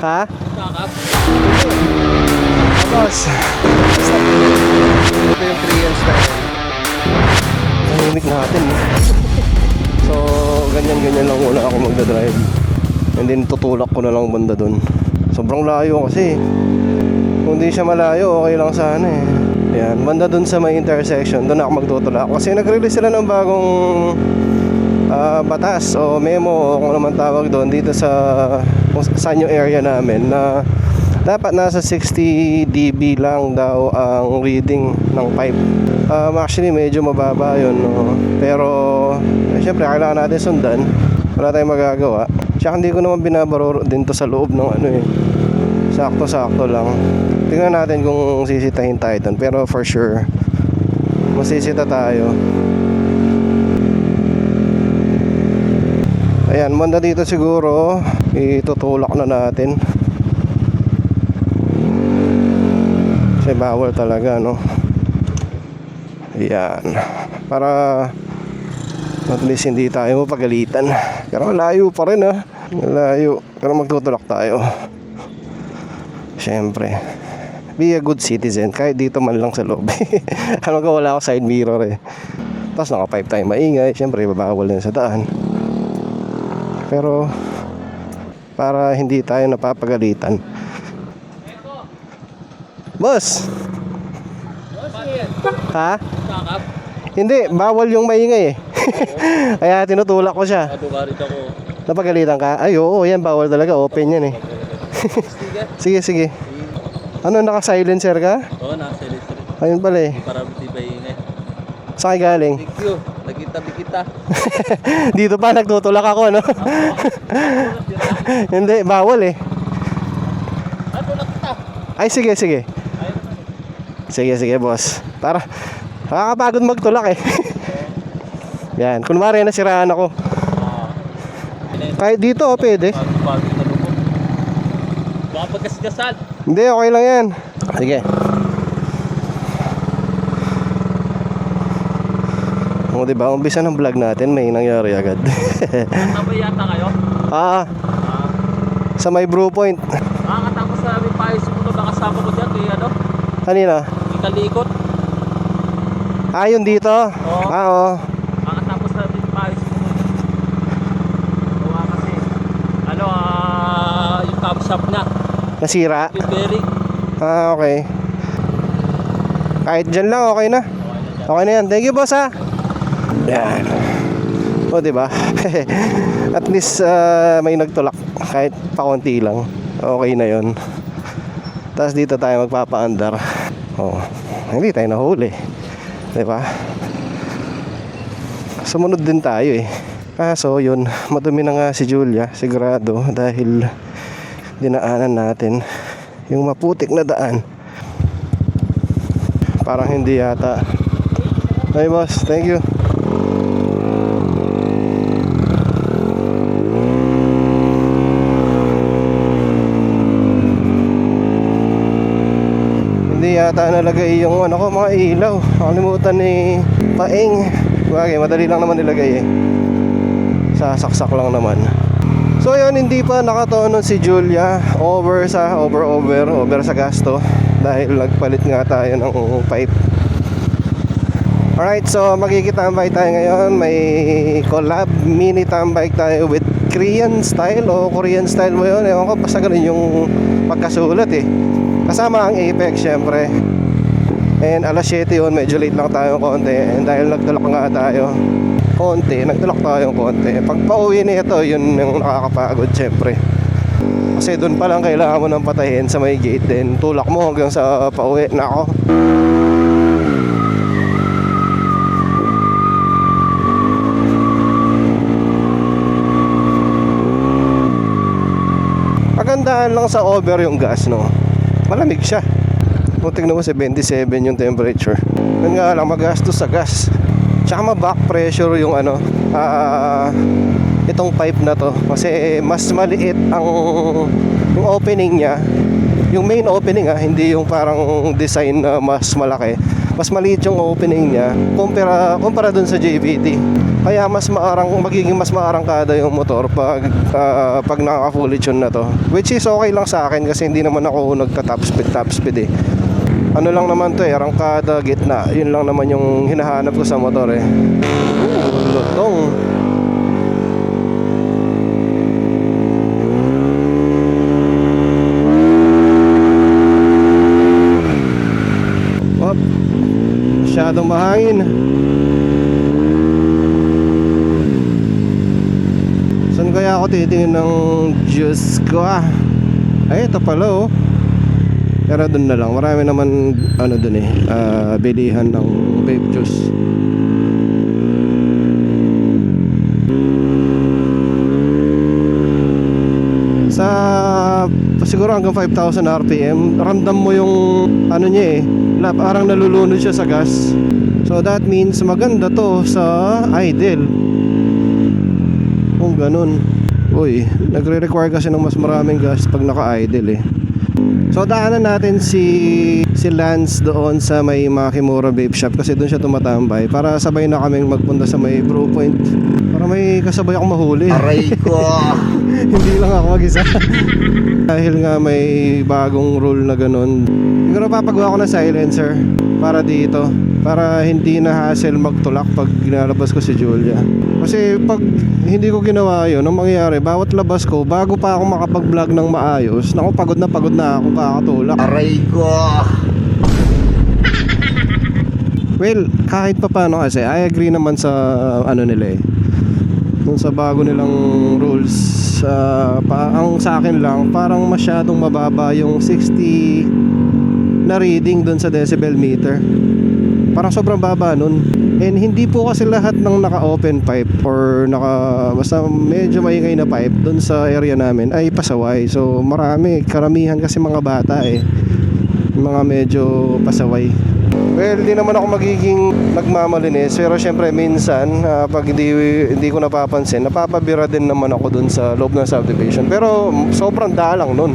Ha? Kakap. Tapos, ito yung Korean style. Tahimik natin. So, ganyan-ganyan lang muna ako magdadrive. And then, tutulak ko na lang banda dun. Sobrang layo kasi. Kung di siya malayo, okay lang sana eh. Yan, banda dun sa may intersection, dun ako magtutulak. Kasi nag-release sila ng bagong batas o memo o kung naman tawag doon dito sa yung area namin na dapat nasa 60 dB lang daw ang reading ng pipe. Actually medyo mababa yun, no? Pero syempre kailangan natin sundan, wala tayong magagawa. Tsaka hindi ko naman binabaro din to sa loob ng ano eh, sakto-sakto lang. Tingnan natin kung sisitahin tayo doon, pero for sure masisita tayo. Ayan, manda dito siguro itutulak na natin kasi bawal talaga, no? Ayan, para at least hindi tayo mapagalitan. Pero layo pa rin, ha? Layo, pero magtutulak tayo. Siyempre, be a good citizen kahit dito man lang sa loob. Ano ka, wala ako side mirror eh. Tapos naka 5 tayo maingay, siyempre babawal din sa daan. Pero para hindi tayo napapagalitan. Boss! Ha? Kakap. Hindi, bawal yung maingay eh. Kaya tinutulak ko siya. Adugarit ako. Napagalitan ka? Ay oo, yan bawal talaga, open yan eh. Sige, sige. Ano, naka-silencer ka? Oo, naka-silencer. Ayun pala eh. Para di ba ingay. Saan ka galing? Thank you. Nagkitabi kita. Dito pa nagtutulak ako, no? Hindi, bawal eh. Ay, tulak kita. Ay, sige, sige. Sige, sige, boss. Para nakakapagod magtulak eh. Yan, kunwari nasiraan ako. Kahit dito, oh, pwede. Bago na lubog. Baka pagkasgasan. Hindi, okay lang yan. Sige. O, diba? Umpisa ng vlog natin, may nangyari agad. Tabay yata kayo? Sa may Brew Point. Nakakatapos na namin payo sumunod na kasama ko dyan. Kaya ano? Kanina? Ikalikot. Yun dito? Oo. Oo. Nakakatapos na namin payo sumunod. Gawa kasi. Ano, yung top shop na. Nasira? Yung bearing. Okay. Kahit dyan lang, okay na. Okay na yan. Thank you, boss, ha. Yan. O, diba? At least may nagtulak. Kahit pakunti lang. Okay na yon. Tapos dito tayo magpapaandar. Hindi tayo nahuli. Diba? Sumunod din tayo eh. Kaso yun, madumi na nga si Julia, sigurado, dahil dinaanan natin yung maputik na daan. Parang hindi yata. Hey boss, thank you. Hindi yata nalagay yung ano ko, mga ilaw. Nakalimutan ni Paeng. Bagay, madali lang naman nilagay eh. Sasaksak lang naman. So yun, hindi pa nakatonon si Julia over sa gasto dahil nagpalit nga tayo ng pipe. Alright, so magkikitambay tayo ngayon. May collab mini tambay tayo with Korean style o Korean style mo yun. Ewan ko, basta ganun yung pagkasulat eh. Kasama ang Apex syempre. And alas 7 yun, medyo late lang tayo konti. And dahil nagtulak nga tayo konti, nagtulak tayo konti. Pag pauwi nito, yun yung nakakapagod syempre. Kasi doon pa lang kailangan mo ng patahin sa may gate. Then tulak mo hanggang sa pauwi. Nako. Kagandahan lang sa over yung gas, no? Malamig siya. Kung tignan mo, 77 yung temperature. Yun nga lang, magastos sa gas. Tsaka ma-back pressure yung ano, itong pipe na to. Kasi mas maliit yung opening niya. Yung main opening hindi yung parang design na mas malaki. mas maliit yung opening niya kumpara dun sa JVT. Kaya magiging mas maarangkada yung motor pag naka-fully tune na to. Which is okay lang sa akin kasi hindi naman ako nagka-top speed eh. Ano lang naman to eh, arangkada, gitna. Yun lang naman yung hinahanap ko sa motor eh. Lutong. Oh, masyadong mahangin. Saan kaya ako titingin ng juice ko Ay, ito pala oh. Pero dun na lang, marami naman dun eh, bilihan ng vape juice. Siguro hanggang 5,000 RPM, ramdam mo yung niya eh, parang nalulunod siya sa gas. So that means maganda to sa idle. Kung ganun. Uy, nagre-require kasi ng mas maraming gas pag naka-idle eh. So daanan natin si Lance doon sa may Makimura Vape Shop kasi doon siya tumatambay para sabay na kaming magpunta sa may Brew Point para may kasabay akong mahuli. Aray ko! Hindi lang ako mag-isa. Dahil nga may bagong rule na ganun, siguro papagawa ko ng silencer para dito, para hindi na hassle magtulak pag ginalabas ko si Julia. Kasi pag hindi ko ginawa yun, ang mangyayari, bawat labas ko, bago pa ako makapag-vlog ng maayos, naku, pagod na ako kakatulak. Aray ko! Well, kahit pa paano kasi, I agree naman sa nila eh. Kung sa bago nilang rules, ang sa akin lang, parang masyadong mababa yung 60 na reading dun sa decibel meter. Parang sobrang baba nun. And hindi po kasi lahat ng naka-open pipe or basta medyo maingay na pipe dun sa area namin ay pasaway. So karamihan kasi mga bata eh, mga medyo pasaway. Well, hindi naman ako magiging nagmamalinis, pero syempre minsan pag hindi ko napapansin, napapabira din naman ako dun sa loob ng subdivision. Pero sobrang dalang nun.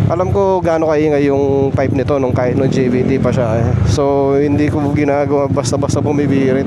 Alam ko gaano kaingay yung pipe nito nung kahit nung JVT pa siya eh. So hindi ko ginagawa basta-basta bumibirit.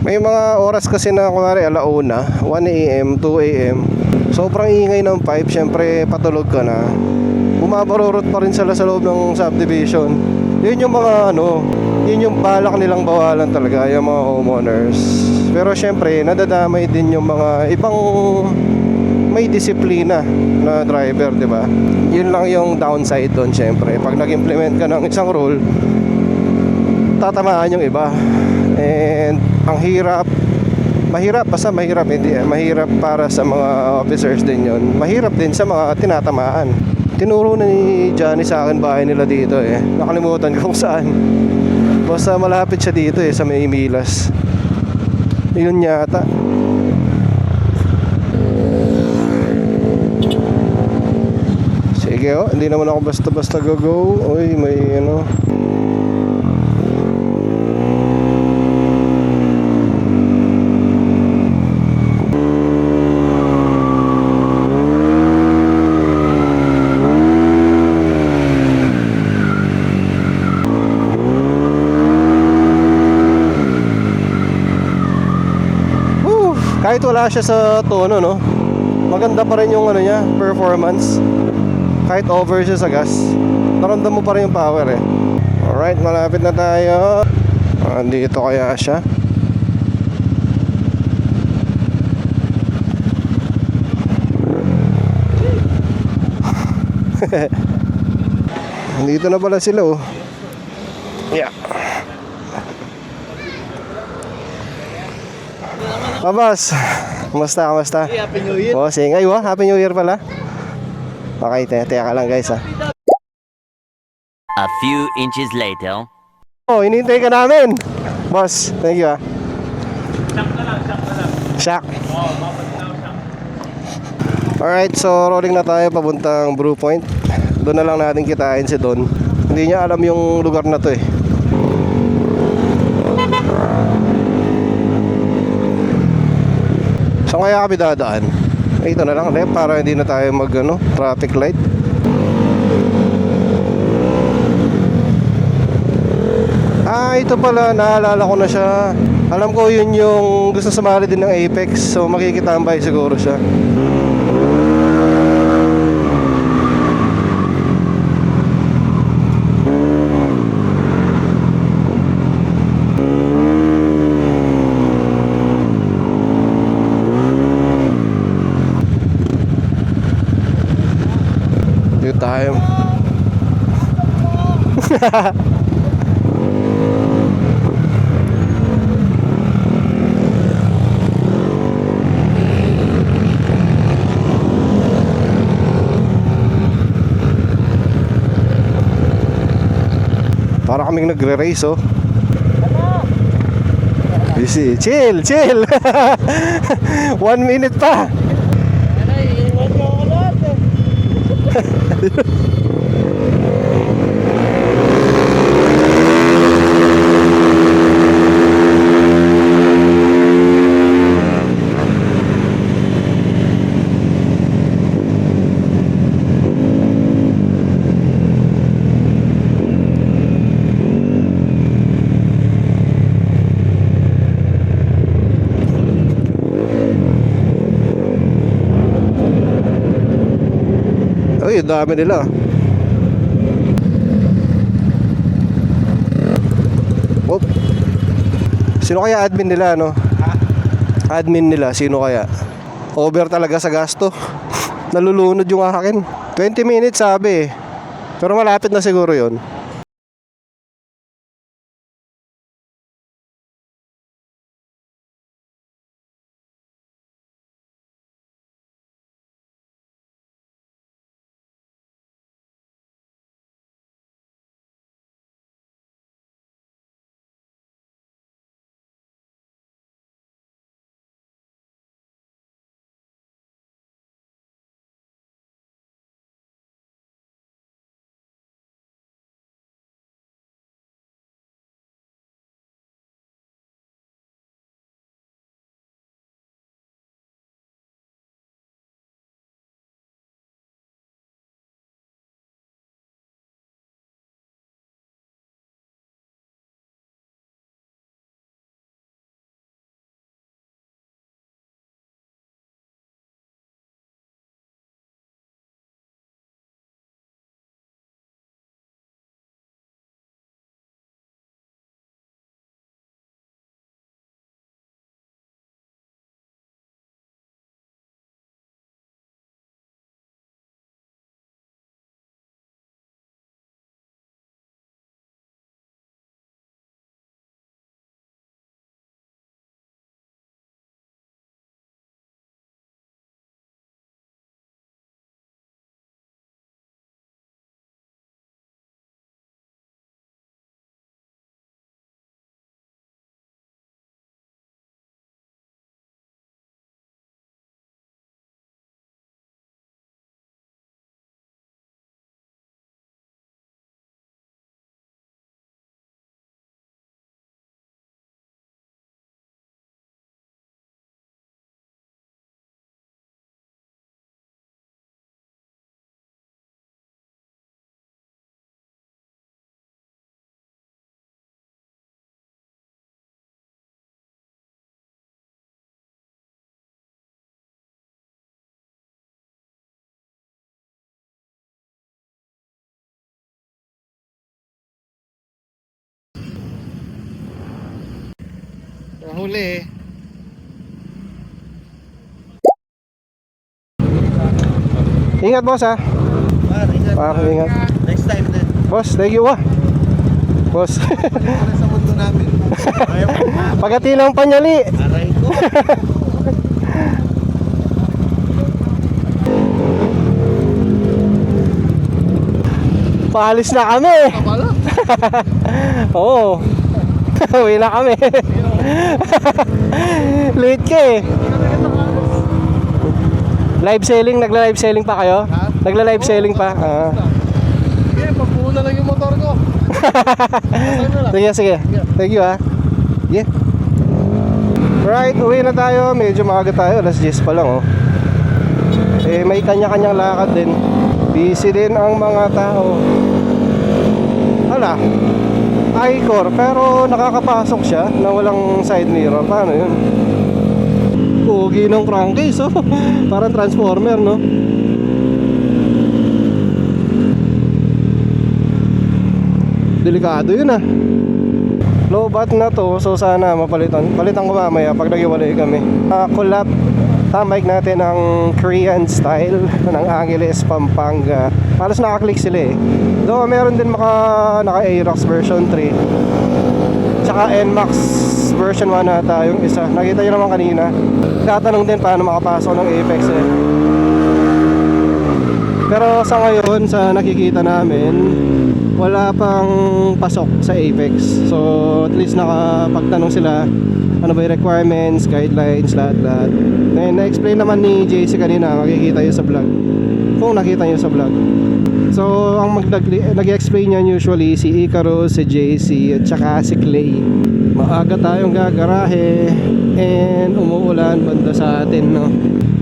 May mga oras kasi na kunwari alauna, 1 AM, 2 AM, sobrang ingay ng pipe, syempre patulog ka na, bumabarurot pa rin sila sa loob ng subdivision. Yun yung mga yun yung balak nilang bawalan talaga, yung mga homeowners. Pero syempre nadadamay din yung mga ibang may disiplina na driver, di ba? Yun lang yung downside doon, syempre. Pag nag-implement ka ng isang rule, tatamaan yung iba. And ang mahirap para sa mga officers din yun. Mahirap din sa mga tinatamaan. Tinuro na ni Johnny sa akin bahay nila dito eh. Nakalimutan ko kung saan. Basta malapit siya dito eh, sa may Milas. Yun yata. Sige oh, hindi naman ako basta-basta go. Uy, may kahit wala siya sa tono, no? Maganda pa rin yung niya, performance. Kahit over siya sa gas, naramdam mo pa rin yung power eh. Alright, malapit na tayo. Dito kaya siya. Dito na pala sila oh. Yeah. Boss, kamusta? Happy New Year! Oh, singay oh, Happy New Year pala. Okay, teka ka lang guys ha. A few inches later. Oh, hinihintay ka namin. Boss, thank you ha. Shock na lang. Shock. Oo, babalik na ako shock. Alright, so rolling na tayo papuntang Brew Point. Doon na lang natin kitain si Don. Hindi niya alam yung lugar na to eh. Saan kaya kami dadaan? Ito na lang left para hindi na tayo mag traffic light. Ah, ito pala, naalala ko na siya. Alam ko yun yung gusto sumali din ng Apex. So makikitambay siguro siya. Dito tayo. Para kaming nagre-race, oh. Easy. Chill, chill. 1 minute pa. Uy, dami nila. Oh. Sino kaya admin nila, no? Admin nila, sino kaya? Over talaga sa gasto. Nalulunod yung akin. 20 minutes sabi eh. Pero malapit na siguro yon. Huli. Ingat boss ha. Ingat. Next time din. Boss, thank you ah. Boss. Sa mundo namin. Pagkatilang panyali. Aray ko. Paalis na kami. Oo. Uwi na kami. Late ka eh. Live selling, nagla-live selling pa kayo? Nagla-live selling pa? Sige, pagpunan lang yung motor ko. Sige, sige. Thank you ha. Yeah. Right, uwi na tayo. Medyo maaga tayo. Alas 10 pa lang oh. Eh, may kanya-kanyang lakad din. Busy din ang mga tao. Hala. Naka-core pero nakakapasok siya na walang side mirror. Paano yun? Pugi ng crankcase, oh. Parang transformer, no? Delikado yun, ah. Low bat na to, so sana palitan ko mamaya pag nag-iwalay kami. Collab tambike natin ang Korean style ng Angeles, Pampanga. Halos nakaklik sila eh. Though meron din naka-Aerox version 3 tsaka NMAX version 1 nata yung isa. Nakita nyo naman kanina. Tatanong din paano makapasok ng Apex eh. Pero sa ngayon, sa nakikita namin, wala pang pasok sa Apex. So at least nakapagtanong sila ano ba yung requirements, guidelines, lahat. And na-explain naman ni JC kanina, makikita yun sa vlog kung nakita nyo sa vlog. So ang nag-explain yan usually si Icarus, si JC at saka si Clay. Maaga tayong gagarahe and umuulan banda sa atin, no?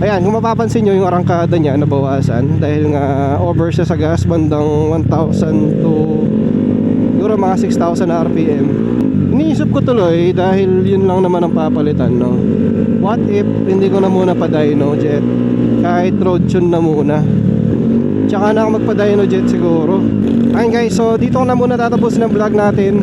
Ayan, kung mapapansin nyo yung arangkada niya nabawasan dahil nga over siya sa gas, bandang 1,000 to siguro mga 6,000 RPM. Iniisip ko tuloy dahil yun lang naman ang papalitan, no? What if hindi ko na muna pa dyno jet, kahit road tune na muna, tsaka na ako magpa dyno jet siguro. Ayun guys, so dito ko na muna tatapusin ang vlog natin.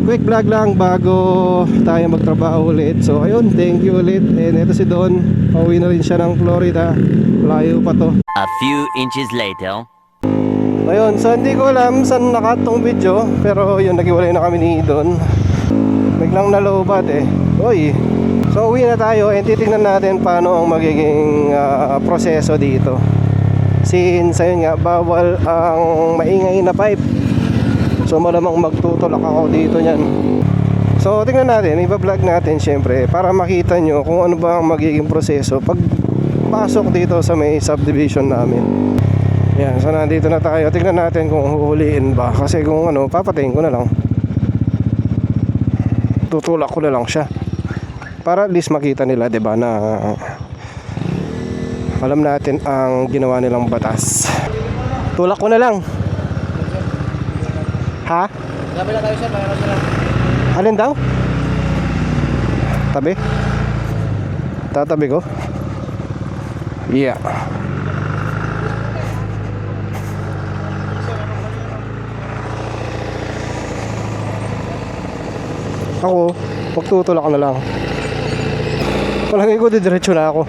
Quick vlog lang bago tayo magtrabaho ulit. So ayun, thank you ulit. And ito si Don, pauwi na rin siya ng Florida, layo pa to. A few inches later. Ayun, so hindi ko alam saan nakat tong video, pero yun, naghiwalay na kami ni Don. Biglang nalobat eh. Uy. So uwi na tayo and titignan natin paano ang magiging proseso dito. Since ayun nga, bawal ang maingay na pipe. So malamang magtutulak ako dito niyan. So tingnan natin, iba-vlog natin syempre para makita nyo kung ano ba ang magiging proseso pag pasok dito sa may subdivision namin. Yan, so nandito na tayo. Tingnan natin kung huhuliin ba. Kasi kung ano, papatayin ko na lang. Tutulak ko na lang siya. Para at least makita nila, 'di ba, na alam natin ang ginawa nilang batas. Tulak ko na lang. Ha? Sabi na tayo sir, mayroon sila. Alin daw? Tabi? Tatabi ko? Yeah. Ako, magtutulak na lang. Palagi ko didiretso na ako.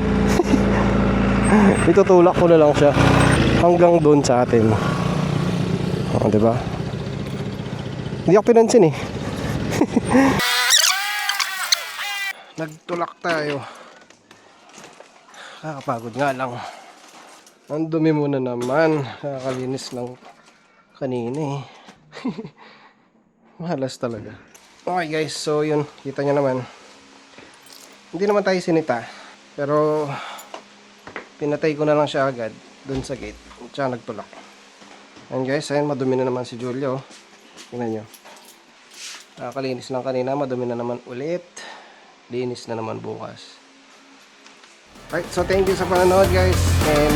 Itutulak ko na lang siya hanggang doon sa atin. O, diba? Hindi ako pinansin eh. Nagtulak tayo. Nakakapagod nga lang. Ang dumi muna naman. Nakakalinis lang kanina eh. Mahalas talaga. Okay guys, so yun, kita nyo naman. Hindi naman tayo sinita, pero pinatay ko na lang siya agad dun sa gate. Tsaka nagtulak. And guys, ayun, madumi na naman si Julio. Tingnan nyo. Nakakalinis lang kanina, madumi na naman ulit. Linis na naman bukas. Alright, so thank you sa panonood guys. And